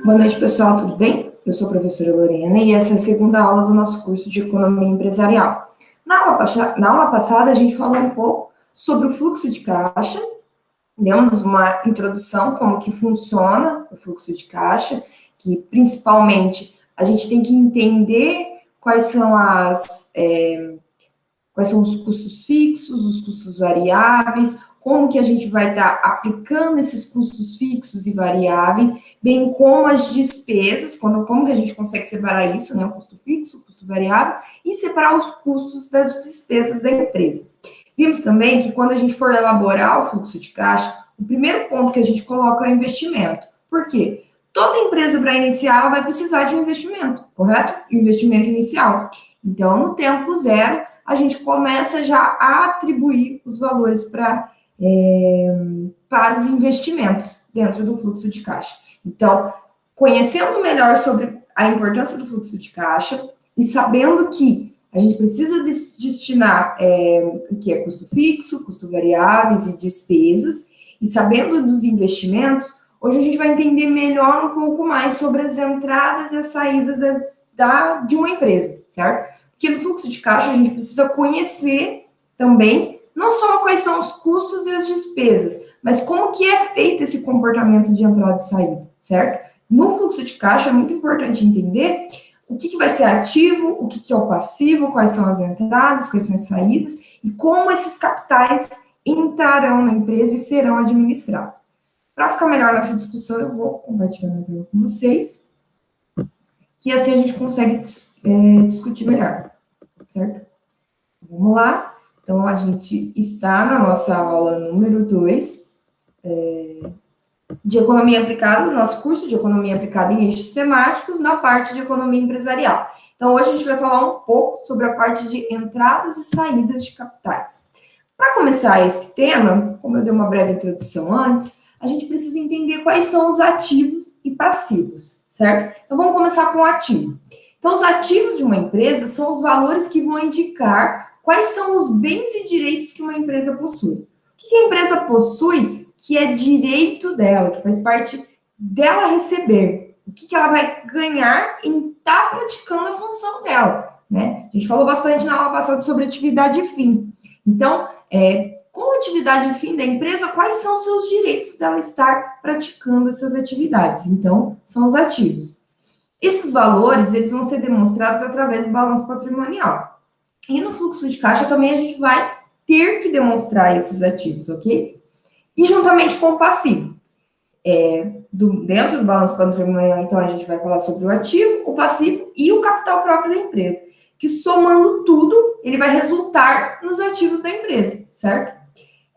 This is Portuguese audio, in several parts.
Boa noite, pessoal, tudo bem? Eu sou a professora Lorena e essa é a segunda aula do nosso curso de Economia Empresarial. Na aula passada, a gente falou um pouco sobre o fluxo de caixa, demos uma introdução como que funciona o fluxo de caixa, que principalmente a gente tem que entender quais são os custos fixos, os custos variáveis, como que a gente vai estar aplicando esses custos fixos e variáveis, bem como as despesas, como que a gente consegue separar isso, né, o custo fixo, o custo variável, e separar os custos das despesas da empresa. Vimos também que quando a gente for elaborar o fluxo de caixa, o primeiro ponto que a gente coloca é o investimento. Por quê? Toda empresa, para iniciar, ela vai precisar de um investimento, correto? Investimento inicial. Então, no tempo zero, a gente começa já a atribuir os valores para os investimentos dentro do fluxo de caixa. Então, conhecendo melhor sobre a importância do fluxo de caixa e sabendo que a gente precisa destinar o que é custo fixo, custo variáveis e despesas, e sabendo dos investimentos, hoje a gente vai entender melhor um pouco mais sobre as entradas e as saídas de uma empresa, certo? Porque no fluxo de caixa a gente precisa conhecer também não só quais são os custos e as despesas, mas como que é feito esse comportamento de entrada e saída, certo? No fluxo de caixa é muito importante entender o que vai ser ativo, o que é o passivo, quais são as entradas, quais são as saídas e como esses capitais entrarão na empresa e serão administrados. Para ficar melhor nessa discussão, eu vou compartilhar minha tela com vocês, que assim a gente consegue discutir melhor, certo? Vamos lá. Então, a gente está na nossa aula número 2 de Economia Aplicada, do nosso curso de Economia Aplicada em Eixos Temáticos, na parte de Economia Empresarial. Então, hoje a gente vai falar um pouco sobre a parte de entradas e saídas de capitais. Para começar esse tema, como eu dei uma breve introdução antes, a gente precisa entender quais são os ativos e passivos, certo? Então, vamos começar com o ativo. Então, os ativos de uma empresa são os valores que vão indicar quais são os bens e direitos que uma empresa possui. O que a empresa possui que é direito dela, que faz parte dela receber? O que ela vai ganhar em estar praticando a função dela, né? A gente falou bastante na aula passada sobre atividade fim. Então, com a atividade fim da empresa, quais são os seus direitos dela estar praticando essas atividades? Então, são os ativos. Esses valores, eles vão ser demonstrados através do balanço patrimonial. E no fluxo de caixa também a gente vai ter que demonstrar esses ativos, ok? E juntamente com o passivo. Dentro do balanço patrimonial, então, a gente vai falar sobre o ativo, o passivo e o capital próprio da empresa. Que somando tudo, ele vai resultar nos ativos da empresa, certo?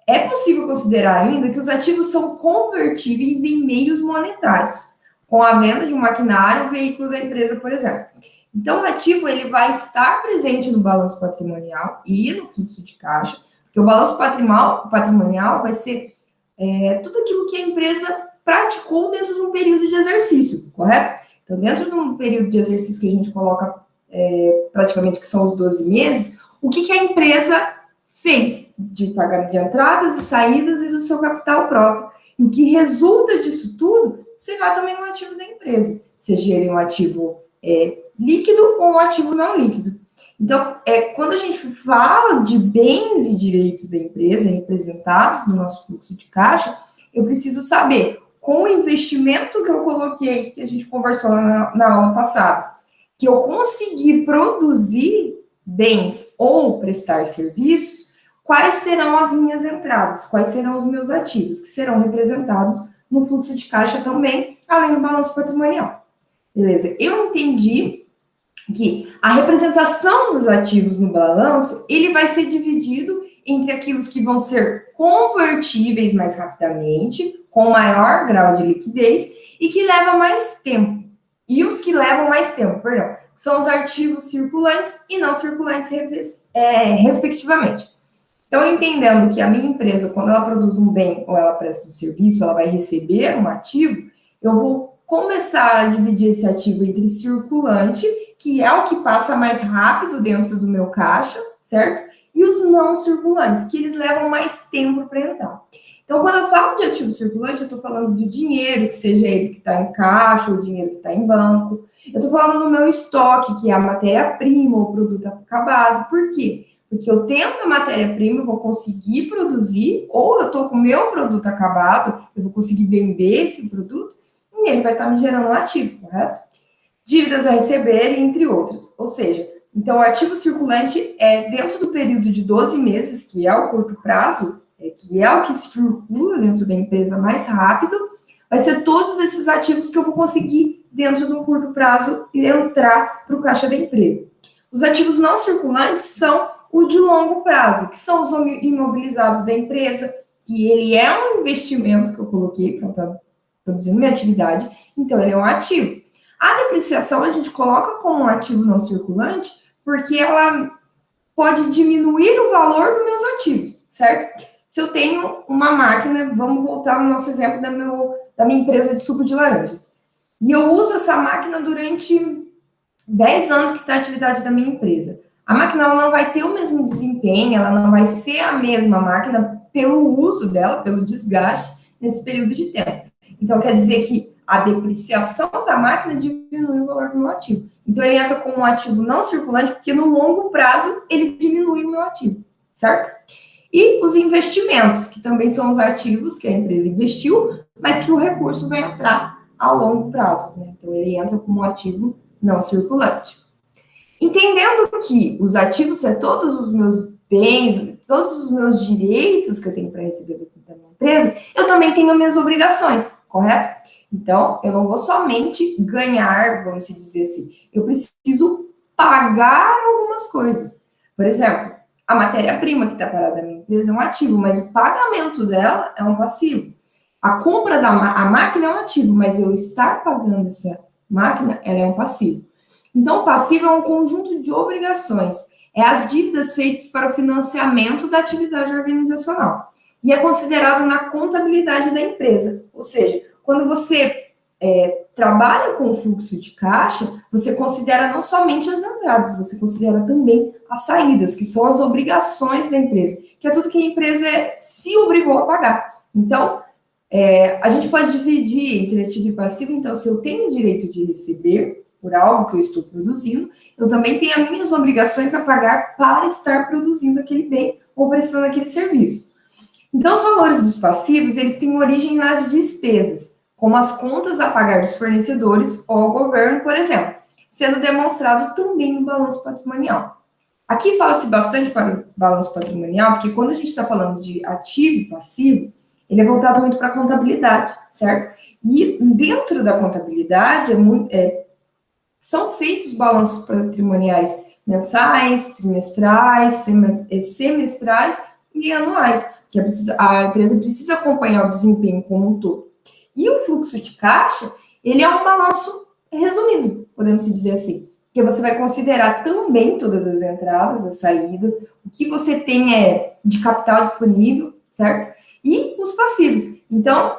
É possível considerar ainda que os ativos são convertíveis em meios monetários, com a venda de um maquinário ou veículo da empresa, por exemplo. Então, o ativo ele vai estar presente no balanço patrimonial e no fluxo de caixa, porque o balanço patrimonial vai ser tudo aquilo que a empresa praticou dentro de um período de exercício, correto? Então, dentro de um período de exercício que a gente coloca praticamente que são os 12 meses, o que a empresa fez de pagamento de entradas e saídas e do seu capital próprio. E o que resulta disso tudo será também um ativo da empresa, seja ele um ativo líquido ou um ativo não líquido. Então, quando a gente fala de bens e direitos da empresa representados no nosso fluxo de caixa, eu preciso saber, com o investimento que eu coloquei, que a gente conversou na aula passada, que eu consegui produzir bens ou prestar serviços, quais serão as minhas entradas, quais serão os meus ativos, que serão representados no fluxo de caixa também, além do balanço patrimonial. Beleza? Eu entendi que a representação dos ativos no balanço, ele vai ser dividido entre aqueles que vão ser convertíveis mais rapidamente, com maior grau de liquidez, e que levam mais tempo. E os que levam mais tempo, perdão, são os ativos circulantes e não circulantes, respectivamente. Então, entendendo que a minha empresa, quando ela produz um bem ou ela presta um serviço, ela vai receber um ativo, eu vou começar a dividir esse ativo entre circulante, que é o que passa mais rápido dentro do meu caixa, certo? E os não circulantes, que eles levam mais tempo para entrar. Então, quando eu falo de ativo circulante, eu estou falando do dinheiro, que seja ele que está em caixa ou o dinheiro que está em banco. Eu estou falando do meu estoque, que é a matéria-prima ou o produto acabado. Por quê? Porque eu tendo a matéria-prima, eu vou conseguir produzir, ou eu estou com o meu produto acabado, eu vou conseguir vender esse produto, e ele vai estar me gerando um ativo, correto? Dívidas a receber, entre outros. Ou seja, então o ativo circulante é dentro do período de 12 meses, que é o curto prazo, que é o que circula dentro da empresa mais rápido, vai ser todos esses ativos que eu vou conseguir dentro do curto prazo e entrar para o caixa da empresa. Os ativos não circulantes são o de longo prazo, que são os imobilizados da empresa, que ele é um investimento que eu coloquei para estar produzindo minha atividade, então ele é um ativo. A depreciação a gente coloca como um ativo não circulante porque ela pode diminuir o valor dos meus ativos, certo? Se eu tenho uma máquina, vamos voltar no nosso exemplo da minha empresa de suco de laranjas, e eu uso essa máquina durante 10 anos que está a atividade da minha empresa. A máquina ela não vai ter o mesmo desempenho, ela não vai ser a mesma máquina pelo uso dela, pelo desgaste nesse período de tempo. Então, quer dizer que a depreciação da máquina diminui o valor do meu ativo. Então, ele entra como um ativo não circulante, porque no longo prazo ele diminui o meu ativo, certo? E os investimentos, que também são os ativos que a empresa investiu, mas que o recurso vai entrar a longo prazo, né? Então, ele entra como um ativo não circulante. Entendendo que os ativos é todos os meus bens, todos os meus direitos que eu tenho para receber da minha empresa, eu também tenho minhas obrigações, correto? Então, eu não vou somente ganhar, vamos dizer assim, eu preciso pagar algumas coisas. Por exemplo, a matéria-prima que está parada na minha empresa é um ativo, mas o pagamento dela é um passivo. A compra a máquina é um ativo, mas eu estar pagando essa máquina, ela é um passivo. Então, o passivo é um conjunto de obrigações, é as dívidas feitas para o financiamento da atividade organizacional. E é considerado na contabilidade da empresa. Ou seja, quando você trabalha com fluxo de caixa, você considera não somente as entradas, você considera também as saídas, que são as obrigações da empresa, que é tudo que a empresa se obrigou a pagar. Então, a gente pode dividir entre ativo e passivo. Então, se eu tenho o direito de receber por algo que eu estou produzindo, eu também tenho as minhas obrigações a pagar para estar produzindo aquele bem ou prestando aquele serviço. Então, os valores dos passivos, eles têm origem nas despesas, como as contas a pagar dos fornecedores ou ao governo, por exemplo, sendo demonstrado também no balanço patrimonial. Aqui fala-se bastante para balanço patrimonial, porque quando a gente está falando de ativo e passivo, ele é voltado muito para a contabilidade, certo? E dentro da contabilidade são feitos balanços patrimoniais mensais, trimestrais, semestrais e anuais, que a empresa precisa acompanhar o desempenho como um todo. E o fluxo de caixa, ele é um balanço resumido, podemos dizer assim, porque você vai considerar também todas as entradas, as saídas, o que você tem de capital disponível, certo? E os passivos. Então,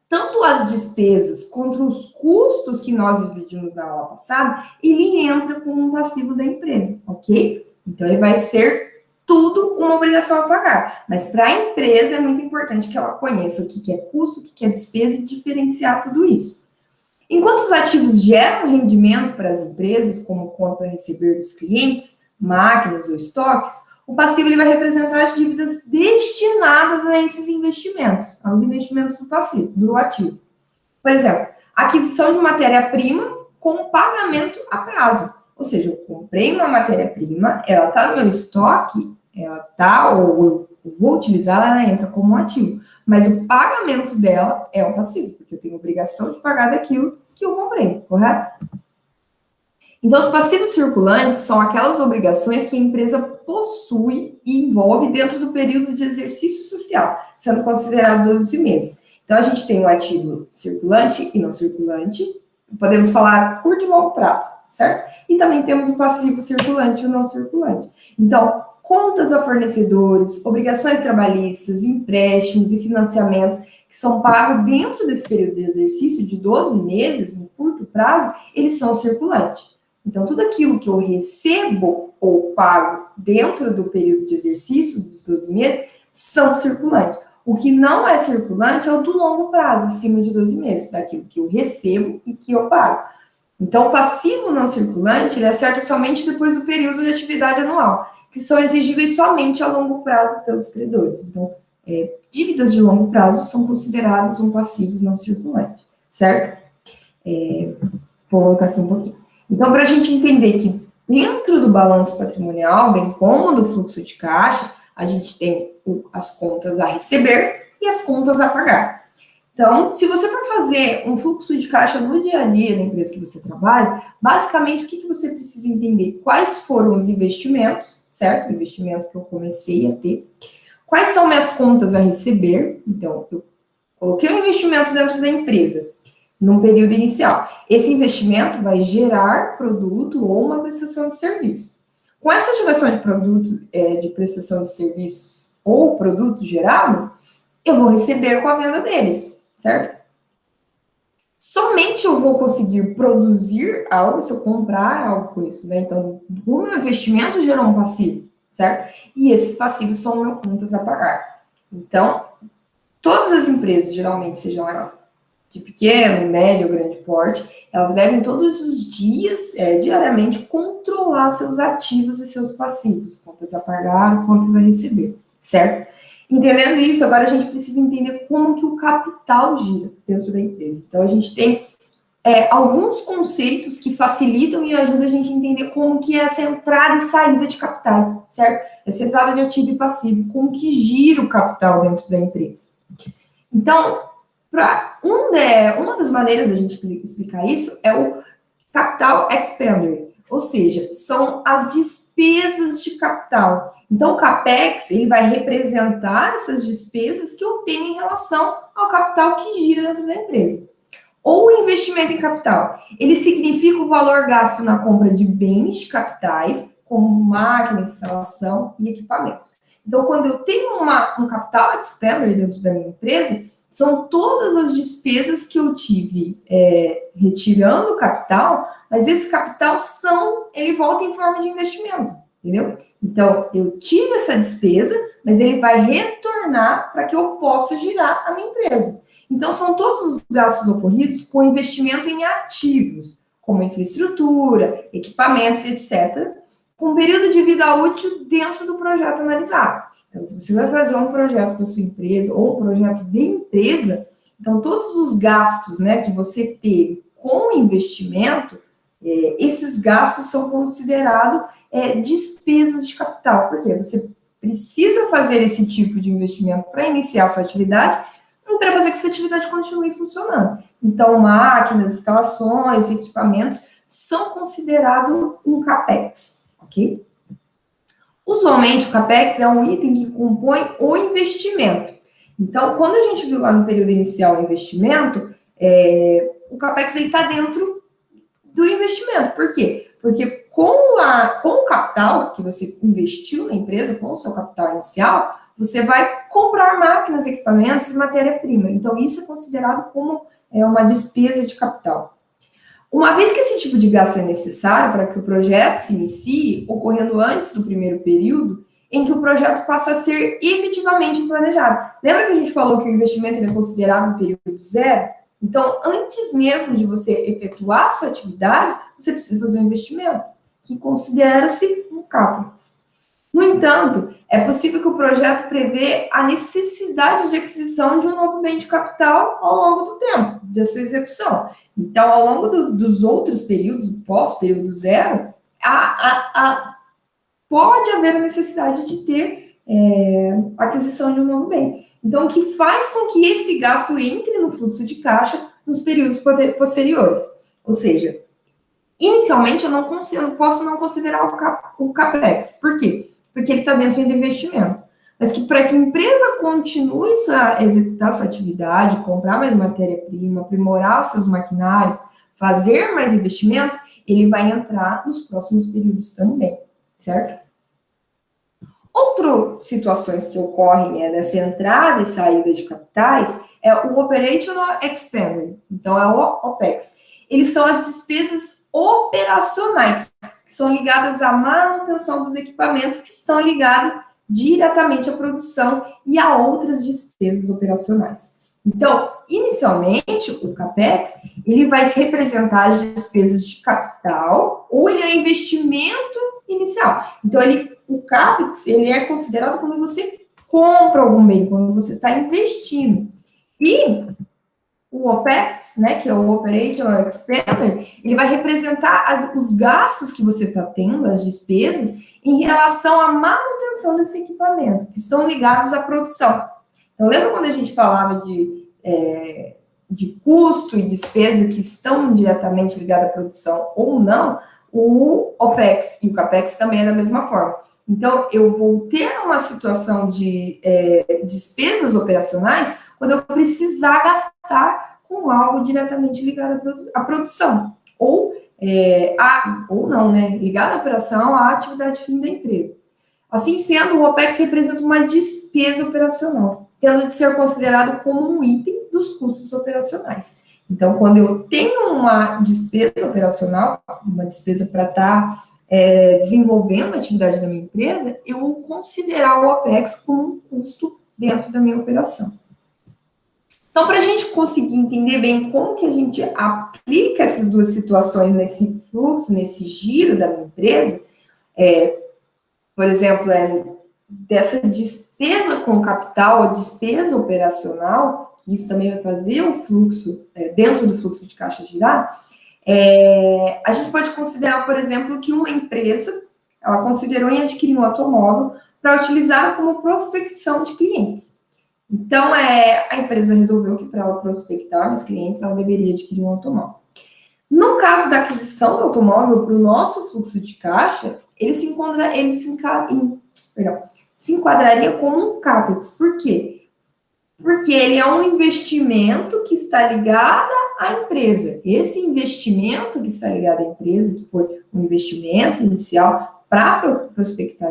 tanto as despesas quanto os custos que nós dividimos na aula passada, ele entra como um passivo da empresa, ok? Então, ele vai ser tudo uma obrigação a pagar. Mas para a empresa é muito importante que ela conheça o que é custo, o que é despesa e diferenciar tudo isso. Enquanto os ativos geram rendimento para as empresas, como contas a receber dos clientes, máquinas ou estoques, o passivo ele vai representar as dívidas destinadas a esses investimentos, aos investimentos do passivo, do ativo. Por exemplo, aquisição de matéria-prima com pagamento a prazo. Ou seja, eu comprei uma matéria-prima, ela está no meu estoque, ou eu vou utilizar, ela entra como um ativo. Mas o pagamento dela é um passivo, porque eu tenho obrigação de pagar daquilo que eu comprei, correto? Então, os passivos circulantes são aquelas obrigações que a empresa possui e envolve dentro do período de exercício social, sendo considerado 12 meses. Então, a gente tem o ativo circulante e não circulante, podemos falar curto e longo prazo, certo? E também temos o passivo circulante e o não circulante. Então, contas a fornecedores, obrigações trabalhistas, empréstimos e financiamentos que são pagos dentro desse período de exercício de 12 meses, no curto prazo, eles são circulantes. Então, tudo aquilo que eu recebo ou pago dentro do período de exercício, dos 12 meses, são circulantes. O que não é circulante é o do longo prazo, acima de 12 meses, daquilo que eu recebo e que eu pago. Então, o passivo não circulante, ele acerta somente depois do período de atividade anual, que são exigíveis somente a longo prazo pelos credores. Então, dívidas de longo prazo são consideradas um passivo não circulante, certo? Vou voltar aqui um pouquinho. Então, para a gente entender que dentro do balanço patrimonial, bem como do fluxo de caixa, a gente tem as contas a receber e as contas a pagar. Então, se você for fazer um fluxo de caixa no dia a dia da empresa que você trabalha, basicamente o que você precisa entender? Quais foram os investimentos, certo? O investimento que eu comecei a ter. Quais são minhas contas a receber? Então, eu coloquei um investimento dentro da empresa, num período inicial. Esse investimento vai gerar produto ou uma prestação de serviço. Com essa geração de produto, de prestação de serviços ou produto gerado, eu vou receber com a venda deles, certo? Somente eu vou conseguir produzir algo se eu comprar algo com isso, né? Então, o meu investimento gerou um passivo, certo? E esses passivos são meus contas a pagar. Então, todas as empresas, geralmente, sejam elas de pequeno, médio ou grande porte, elas devem todos os dias, diariamente, controlar seus ativos e seus passivos, contas a pagar, contas a receber, certo? Entendendo isso, agora a gente precisa entender como que o capital gira dentro da empresa. Então, a gente tem alguns conceitos que facilitam e ajudam a gente a entender como que é essa entrada e saída de capitais, certo? Essa entrada de ativo e passivo, como que gira o capital dentro da empresa. Então, uma das maneiras da gente explicar isso é o capital expenditure, ou seja, são as despesas de capital. Então, o CAPEX, ele vai representar essas despesas que eu tenho em relação ao capital que gira dentro da empresa. Ou o investimento em capital, ele significa o valor gasto na compra de bens de capitais, como máquina, instalação e equipamentos. Então, quando eu tenho um capital expenditure dentro da minha empresa, são todas as despesas que eu tive retirando o capital, mas esse capital ele volta em forma de investimento, entendeu? Então, eu tive essa despesa, mas ele vai retornar para que eu possa girar a minha empresa. Então, são todos os gastos ocorridos com investimento em ativos, como infraestrutura, equipamentos, etc., com período de vida útil dentro do projeto analisado. Então, se você vai fazer um projeto para sua empresa ou um projeto de empresa, então todos os gastos, né, que você teve com investimento, esses gastos são considerados despesas de capital, porque você precisa fazer esse tipo de investimento para iniciar a sua atividade e para fazer que essa atividade continue funcionando. Então, máquinas, instalações, equipamentos são considerados um CAPEX, ok? Usualmente, o CAPEX é um item que compõe o investimento. Então, quando a gente viu lá no período inicial o investimento, o CAPEX está dentro do investimento. Por quê? Porque com o capital que você investiu na empresa, com o seu capital inicial, você vai comprar máquinas, equipamentos e matéria-prima. Então, isso é considerado como uma despesa de capital. Uma vez que esse tipo de gasto é necessário para que o projeto se inicie, ocorrendo antes do primeiro período, em que o projeto passa a ser efetivamente planejado. Lembra que a gente falou que o investimento é considerado um período zero? Então, antes mesmo de você efetuar a sua atividade, você precisa fazer um investimento, que considera-se um CAPEX. No entanto, é possível que o projeto prevê a necessidade de aquisição de um novo bem de capital ao longo do tempo da sua execução. Então, ao longo dos outros períodos, pós-período zero, pode haver a necessidade de ter aquisição de um novo bem. Então, o que faz com que esse gasto entre no fluxo de caixa nos períodos posteriores. Ou seja, inicialmente eu não posso não considerar o CAPEX. Por quê? Porque ele está dentro do investimento. Mas que para que a empresa continue a executar sua atividade, comprar mais matéria-prima, aprimorar seus maquinários, fazer mais investimento, ele vai entrar nos próximos períodos também, certo? Outras situações que ocorrem nessa entrada e saída de capitais é o Operational Expenditure, então é o OPEX. Eles são as despesas operacionais, que são ligadas à manutenção dos equipamentos que estão ligados diretamente à produção e a outras despesas operacionais. Então, inicialmente, o CAPEX, ele vai representar as despesas de capital ou ele é investimento inicial. Então, o CAPEX, ele é considerado quando você compra algum bem, quando você está investindo. E o OPEX, né, que é o Operational Expenditure, ele vai representar os gastos que você está tendo, as despesas, em relação à manutenção desse equipamento, que estão ligados à produção. Então, lembra quando a gente falava de custo e despesa que estão diretamente ligados à produção ou não? O OPEX e o CAPEX também é da mesma forma. Então, eu vou ter uma situação de despesas operacionais quando eu precisar gastar com algo diretamente ligado à produção, ou não, né? Ligado à operação, à atividade fim da empresa. Assim sendo, o OPEX representa uma despesa operacional, tendo de ser considerado como um item dos custos operacionais. Então, quando eu tenho uma despesa operacional, uma despesa para estar desenvolvendo a atividade da minha empresa, eu vou considerar o OPEX como um custo dentro da minha operação. Então, para a gente conseguir entender bem como que a gente aplica essas duas situações nesse fluxo, nesse giro da minha empresa, por exemplo, dessa despesa com capital, a despesa operacional, que isso também vai fazer o fluxo, dentro do fluxo de caixa girar, a gente pode considerar, por exemplo, que uma empresa, ela considerou em adquirir um automóvel para utilizar como prospecção de clientes. Então, a empresa resolveu que para ela prospectar mais clientes, ela deveria adquirir um automóvel. No caso da aquisição do automóvel, para o nosso fluxo de caixa, ele se enquadraria como um CAPEX. Por quê? Porque ele é um investimento que está ligado à empresa. Esse investimento que está ligado à empresa, que foi um investimento inicial para prospectar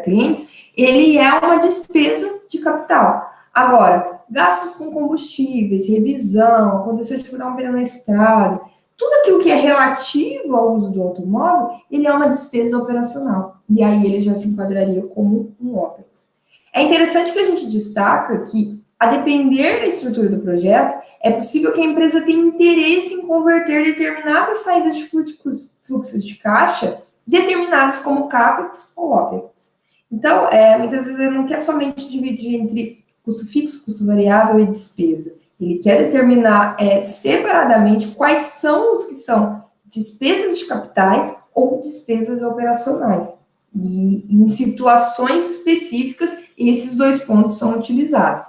clientes, ele é uma despesa de capital. Agora, gastos com combustíveis, revisão, aconteceu de furar um pneu na estrada, tudo aquilo que é relativo ao uso do automóvel, ele é uma despesa operacional. E aí ele já se enquadraria como um OPEX. É interessante que a gente destaca que, a depender da estrutura do projeto, é possível que a empresa tenha interesse em converter determinadas saídas de fluxos de caixa determinadas como CAPEX ou OPEX. Então, muitas vezes ele não quer somente dividir entre custo fixo, custo variável e despesa. Ele quer determinar separadamente quais são os que são despesas de capitais ou despesas operacionais. E em situações específicas, esses dois pontos são utilizados.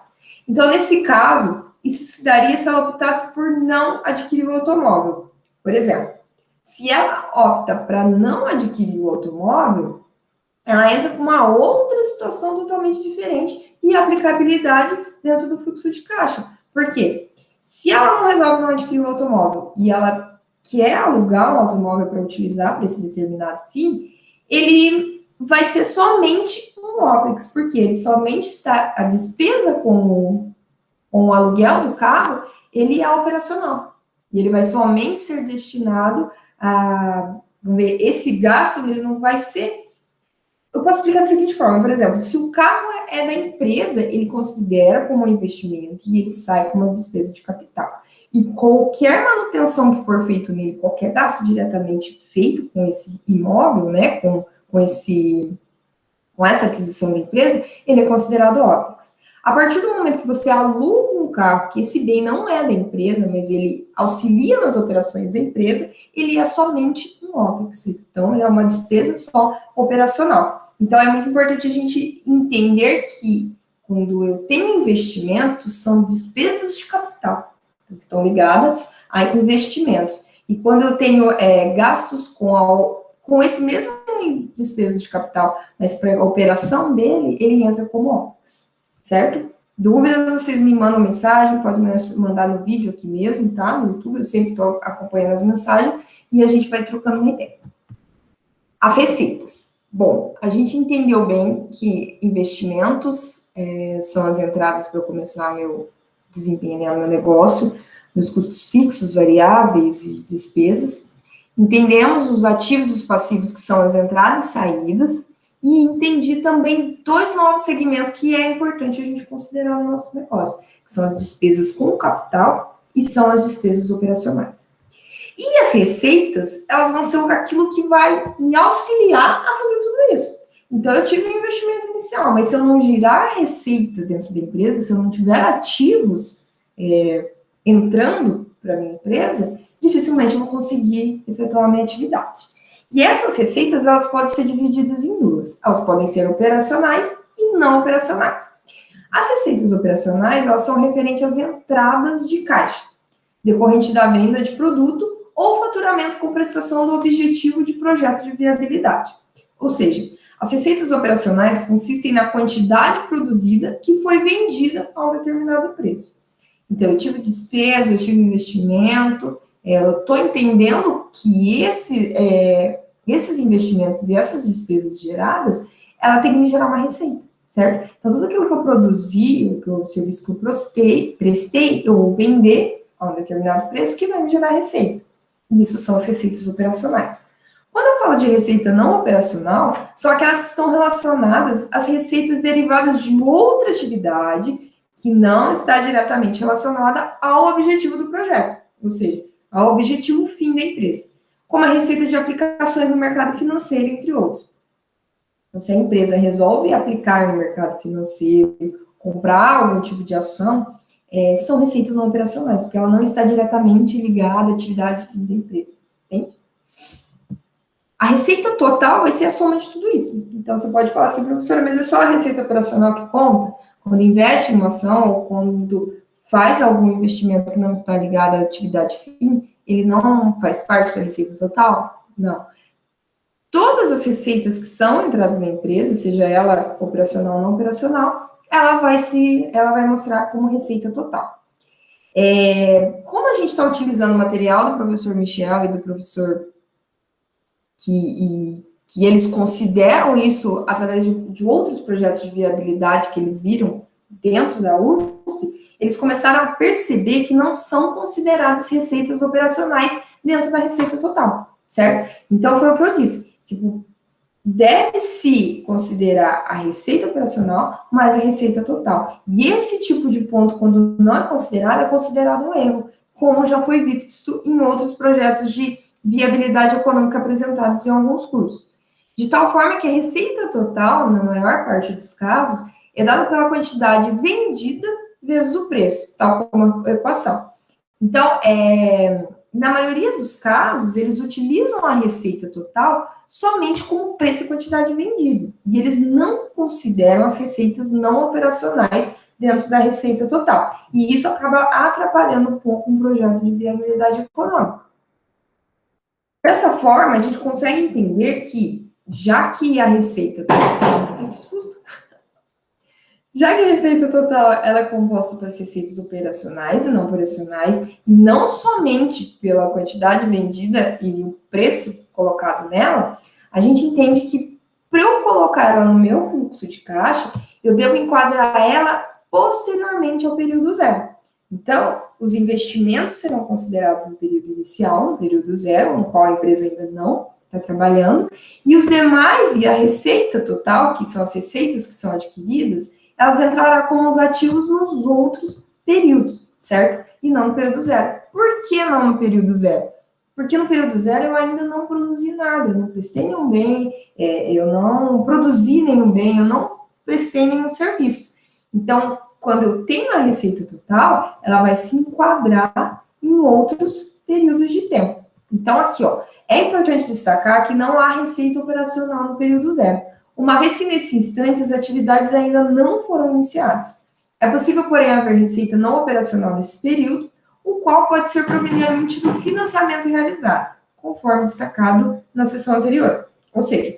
Então, nesse caso, isso se daria se ela optasse por não adquirir o automóvel. Por exemplo, se ela opta para não adquirir o automóvel, ela entra com uma outra situação totalmente diferente e aplicabilidade dentro do fluxo de caixa. Por quê? Se ela não resolve não adquirir o automóvel e ela quer alugar um automóvel para utilizar para esse determinado fim, ele vai ser somente um OPEX, porque ele somente está, a despesa com o aluguel do carro, ele é operacional. E ele vai somente ser destinado a, vamos ver, esse gasto, ele não vai ser. Eu posso explicar da seguinte forma, por exemplo, se o carro é da empresa, ele considera como um investimento e ele sai como uma despesa de capital. E qualquer manutenção que for feito nele, qualquer gasto diretamente feito com esse imóvel, né, com essa aquisição da empresa, ele é considerado OPEX. A partir do momento que você aluga um carro, que esse bem não é da empresa, mas ele auxilia nas operações da empresa, ele é somente um OPEX. Então, ele é uma despesa só operacional. Então, é muito importante a gente entender que, quando eu tenho investimentos, são despesas de capital, que estão ligadas a investimentos. E quando eu tenho gastos com esse mesmo despesa de capital, mas para a operação dele, ele entra como OPEX, certo? Dúvidas, vocês me mandam mensagem, podem mandar no vídeo aqui mesmo, tá? No YouTube, eu sempre estou acompanhando as mensagens e a gente vai trocando uma ideia. As receitas. Bom, a gente entendeu bem que investimentos são as entradas para eu começar desempenhar meu negócio, meus custos fixos, variáveis e despesas. Entendemos os ativos e os passivos, que são as entradas e saídas, e entendi também dois novos segmentos que é importante a gente considerar no nosso negócio, que são as despesas com capital e são as despesas operacionais. E as receitas, elas vão ser aquilo que vai me auxiliar a fazer tudo isso. Então, eu tive um investimento inicial, mas se eu não girar receita dentro da empresa, se eu não tiver ativos entrando para a minha empresa, dificilmente eu vou conseguir efetuar a minha atividade. E essas receitas, elas podem ser divididas em duas. Elas podem ser operacionais e não operacionais. As receitas operacionais, elas são referentes às entradas de caixa, decorrente da venda de produto ou faturamento com prestação do objetivo de projeto de viabilidade. Ou seja, as receitas operacionais consistem na quantidade produzida que foi vendida a um determinado preço. Então, eu tive despesa, eu tive investimento, eu estou entendendo que esses investimentos e essas despesas geradas, ela tem que me gerar uma receita, certo? Então, tudo aquilo que eu produzi, o serviço que eu prestei, eu vou vender a um determinado preço que vai me gerar receita. Isso são as receitas operacionais. Quando eu falo de receita não operacional, são aquelas que estão relacionadas às receitas derivadas de outra atividade que não está diretamente relacionada ao objetivo do projeto, ou seja, ao objetivo fim da empresa, como a receita de aplicações no mercado financeiro, entre outros. Então, se a empresa resolve aplicar no mercado financeiro, comprar algum tipo de ação, são receitas não operacionais, porque ela não está diretamente ligada à atividade fim da empresa, entende? A receita total vai ser a soma de tudo isso. Então, você pode falar assim, professora, mas é só a receita operacional que conta? Quando investe em uma ação ou quando faz algum investimento que não está ligado à atividade fim, ele não faz parte da receita total? Não. Todas as receitas que são entradas na empresa, seja ela operacional ou não operacional, ela vai mostrar como receita total. Como a gente está utilizando o material do professor Michel e do professor que eles consideram isso através de outros projetos de viabilidade que eles viram dentro da USP, eles começaram a perceber que não são consideradas receitas operacionais dentro da receita total, certo? Então, foi o que eu disse, tipo, deve-se considerar a receita operacional mais a receita total. E esse tipo de ponto, quando não é considerado um erro, como já foi visto em outros projetos de viabilidade econômica apresentados em alguns cursos. De tal forma que a receita total, na maior parte dos casos, é dada pela quantidade vendida vezes o preço, tal como a equação. Então, na maioria dos casos, eles utilizam a receita total somente como preço e quantidade vendida. E eles não consideram as receitas não operacionais dentro da receita total. E isso acaba atrapalhando um pouco um projeto de viabilidade econômica. Dessa forma, a gente consegue entender que, já que a receita total... Ai, que susto! Já que a receita total ela é composta pelas receitas operacionais e não operacionais, e não somente pela quantidade vendida e o preço colocado nela, a gente entende que, para eu colocar ela no meu fluxo de caixa, eu devo enquadrar ela posteriormente ao período zero. Então, os investimentos serão considerados no período inicial, no período zero, no qual a empresa ainda não está trabalhando, e os demais, e a receita total, que são as receitas que são adquiridas, elas entrarão como os ativos nos outros períodos, certo? E não no período zero. Por que não no período zero? Porque no período zero eu ainda não produzi nada, eu não prestei nenhum bem, eu não produzi nenhum bem, eu não prestei nenhum serviço. Então, quando eu tenho a receita total, ela vai se enquadrar em outros períodos de tempo. Então, aqui, ó, é importante destacar que não há receita operacional no período zero, uma vez que nesse instante as atividades ainda não foram iniciadas. É possível, porém, haver receita não operacional nesse período, o qual pode ser proveniente do financiamento realizado, conforme destacado na sessão anterior. Ou seja,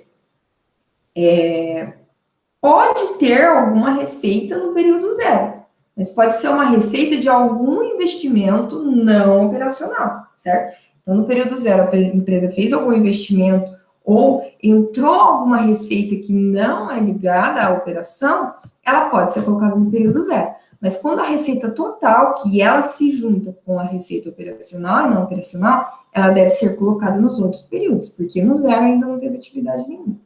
pode ter alguma receita no período zero, mas pode ser uma receita de algum investimento não operacional, certo? Então, no período zero, a empresa fez algum investimento ou entrou alguma receita que não é ligada à operação, ela pode ser colocada no período zero. Mas quando a receita total, que ela se junta com a receita operacional e não operacional, ela deve ser colocada nos outros períodos, porque no zero ainda não teve atividade nenhuma.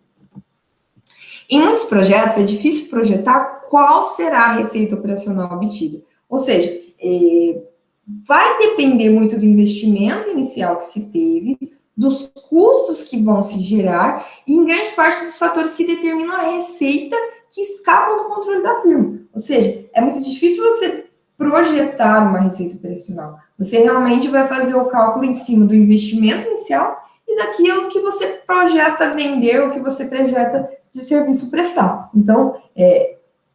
Em muitos projetos, é difícil projetar qual será a receita operacional obtida. Ou seja, vai depender muito do investimento inicial que se teve, dos custos que vão se gerar e, em grande parte, dos fatores que determinam a receita que escapam do controle da firma. Ou seja, é muito difícil você projetar uma receita operacional. Você realmente vai fazer o cálculo em cima do investimento inicial e daquilo que você projeta vender, ou que você projeta de serviço prestar. Então,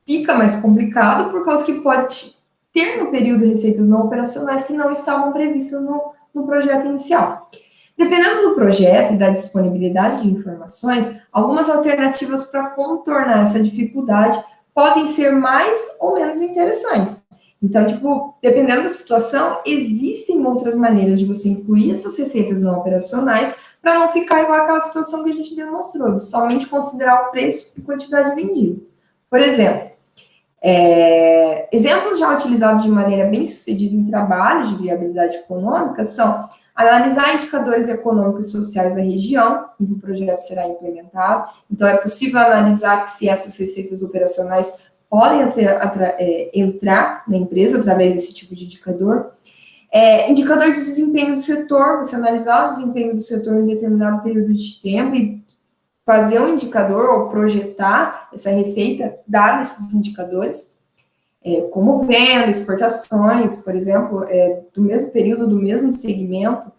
fica mais complicado por causa que pode ter no período receitas não operacionais que não estavam previstas no projeto inicial. Dependendo do projeto e da disponibilidade de informações, algumas alternativas para contornar essa dificuldade podem ser mais ou menos interessantes. Então, dependendo da situação, existem outras maneiras de você incluir essas receitas não operacionais para não ficar igual aquela situação que a gente demonstrou, de somente considerar o preço e quantidade vendida. Por exemplo, exemplos já utilizados de maneira bem sucedida em trabalhos de viabilidade econômica são analisar indicadores econômicos e sociais da região em que o projeto será implementado. Então, é possível analisar se essas receitas operacionais podem entrar na empresa através desse tipo de indicador. Indicador de desempenho do setor, você analisar o desempenho do setor em determinado período de tempo e fazer um indicador ou projetar essa receita dada esses indicadores, como venda, exportações, por exemplo, do mesmo período, do mesmo segmento,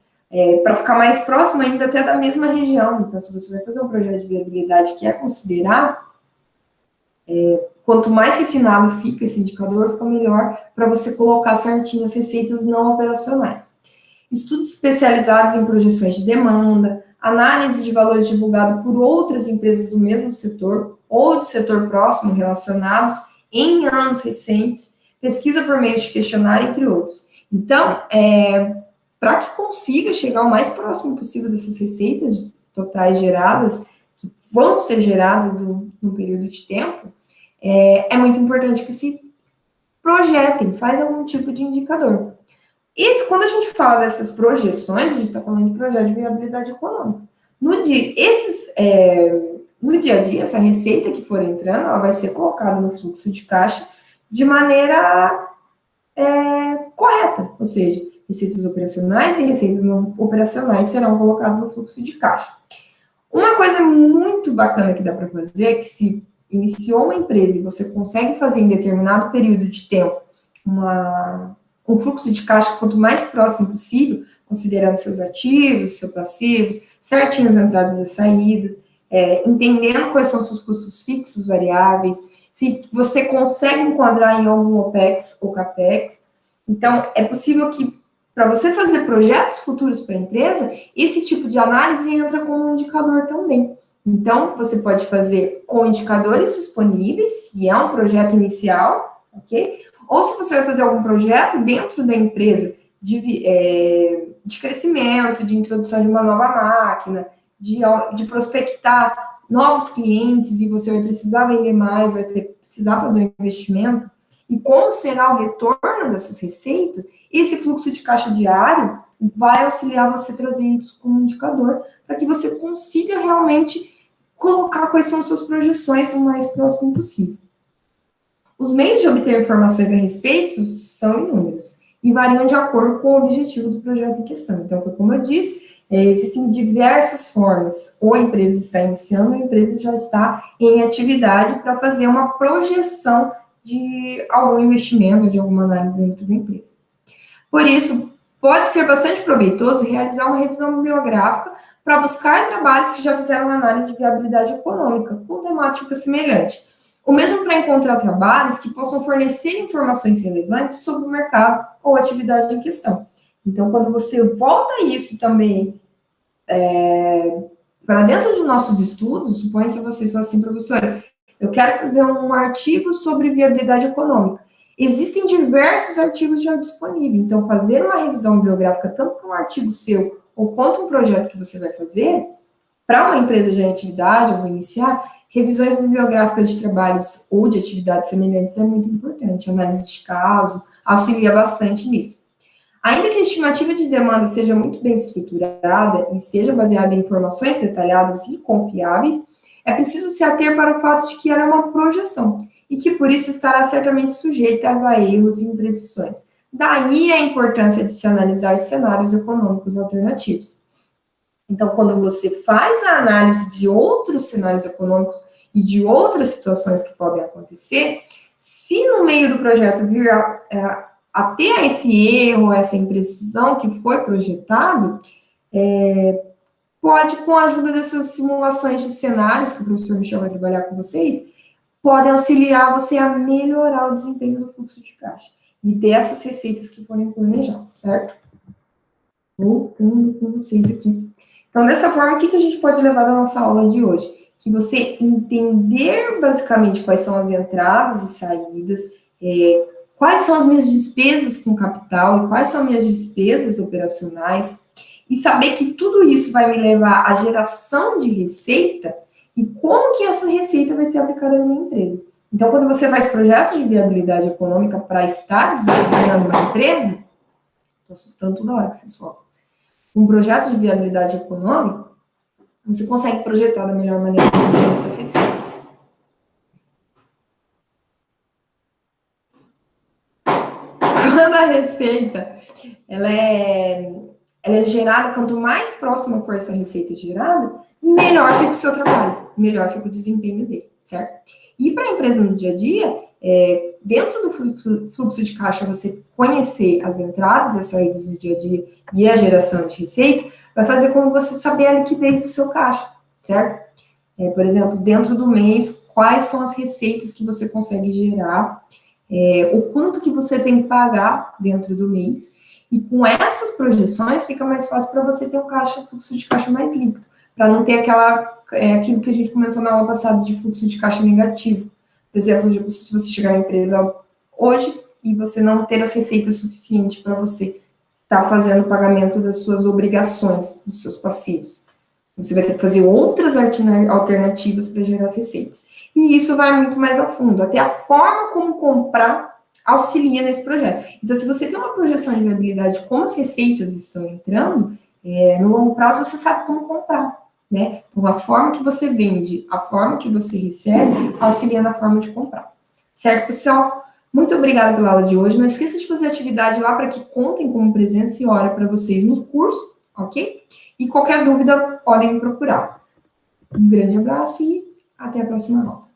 para ficar mais próximo ainda até da mesma região. Então, se você vai fazer um projeto de viabilidade que considerar, quanto mais refinado fica esse indicador, fica melhor para você colocar certinho as receitas não operacionais. Estudos especializados em projeções de demanda, análise de valores divulgados por outras empresas do mesmo setor ou do setor próximo relacionados em anos recentes, pesquisa por meio de questionário, entre outros. Então, para que consiga chegar o mais próximo possível dessas receitas totais geradas, que vão ser geradas no período de tempo, é muito importante que se projetem, faz algum tipo de indicador. Quando a gente fala dessas projeções, a gente está falando de projeto de viabilidade econômica. No dia a dia, essa receita que for entrando, ela vai ser colocada no fluxo de caixa de maneira correta, ou seja, receitas operacionais e receitas não operacionais serão colocadas no fluxo de caixa. Uma coisa muito bacana que dá para fazer é que se iniciou uma empresa e você consegue fazer em determinado período de tempo um fluxo de caixa quanto mais próximo possível, considerando seus ativos, seus passivos, certinho as entradas e saídas, entendendo quais são seus custos fixos, variáveis, se você consegue enquadrar em algum OPEX ou CAPEX. Então, é possível que, para você fazer projetos futuros para a empresa, esse tipo de análise entra como um indicador também. Então, você pode fazer com indicadores disponíveis, se é um projeto inicial, ok? Ou se você vai fazer algum projeto dentro da empresa de crescimento, de introdução de uma nova máquina, de prospectar novos clientes e você vai precisar vender mais, precisar fazer um investimento. E como será o retorno dessas receitas, esse fluxo de caixa diário vai auxiliar você a trazer isso como indicador para que você consiga realmente colocar quais são as suas projeções o mais próximo possível. Os meios de obter informações a respeito são inúmeros e variam de acordo com o objetivo do projeto em questão. Então, como eu disse, existem diversas formas. Ou a empresa está iniciando, ou a empresa já está em atividade para fazer uma projeção de algum investimento, de alguma análise dentro da empresa. Por isso, pode ser bastante proveitoso realizar uma revisão bibliográfica para buscar trabalhos que já fizeram análise de viabilidade econômica, com temática semelhante. O mesmo para encontrar trabalhos que possam fornecer informações relevantes sobre o mercado ou atividade em questão. Então, quando você volta isso também para dentro de nossos estudos, suponha que vocês falam assim, professora, eu quero fazer um artigo sobre viabilidade econômica. Existem diversos artigos já disponíveis, então fazer uma revisão bibliográfica, tanto para um artigo seu, ou quanto um projeto que você vai fazer, para uma empresa já em atividade, ou iniciar, revisões bibliográficas de trabalhos ou de atividades semelhantes é muito importante. Análise de caso auxilia bastante nisso. Ainda que a estimativa de demanda seja muito bem estruturada e esteja baseada em informações detalhadas e confiáveis, é preciso se ater para o fato de que ela é uma projeção e que, por isso, estará certamente sujeita a erros e imprecisões. Daí a importância de se analisar os cenários econômicos alternativos. Então, quando você faz a análise de outros cenários econômicos e de outras situações que podem acontecer, se no meio do projeto vir a ter esse erro, essa imprecisão que foi projetado, pode, com a ajuda dessas simulações de cenários que o professor Michel vai trabalhar com vocês, podem auxiliar você a melhorar o desempenho do fluxo de caixa e dessas receitas que forem planejadas, certo? Voltando com vocês aqui. Então, dessa forma, o que a gente pode levar da nossa aula de hoje? Que você entender basicamente quais são as entradas e saídas, quais são as minhas despesas com capital e quais são as minhas despesas operacionais, e saber que tudo isso vai me levar à geração de receita e como que essa receita vai ser aplicada na minha empresa. Então, quando você faz projetos de viabilidade econômica para estar desenvolvendo uma empresa, estou assustando toda hora que vocês falam, um projeto de viabilidade econômica, você consegue projetar da melhor maneira possível essas receitas. Quando a receita ela é gerada, quanto mais próxima for essa receita gerada, melhor fica o seu trabalho, melhor fica o desempenho dele, certo? E para a empresa no dia a dia, dentro do fluxo de caixa, você conhecer as entradas e as saídas no dia a dia e a geração de receita, vai fazer com você saber a liquidez do seu caixa, certo? Por exemplo, dentro do mês, quais são as receitas que você consegue gerar, o quanto que você tem que pagar dentro do mês, e com essas projeções fica mais fácil para você ter um fluxo de caixa mais líquido, para não ter aquilo que a gente comentou na aula passada de fluxo de caixa negativo. Por exemplo, se você chegar na empresa hoje e você não ter as receitas suficientes para você estar fazendo o pagamento das suas obrigações, dos seus passivos. Você vai ter que fazer outras alternativas para gerar as receitas. E isso vai muito mais a fundo, até a forma como comprar auxilia nesse projeto. Então, se você tem uma projeção de viabilidade, como as receitas estão entrando, no longo prazo você sabe como comprar, né? Então, a forma que você vende, a forma que você recebe, auxilia na forma de comprar. Certo, pessoal? Muito obrigada pela aula de hoje. Não esqueça de fazer atividade lá para que contem como presença e hora para vocês no curso, ok? E qualquer dúvida, podem me procurar. Um grande abraço e até a próxima aula.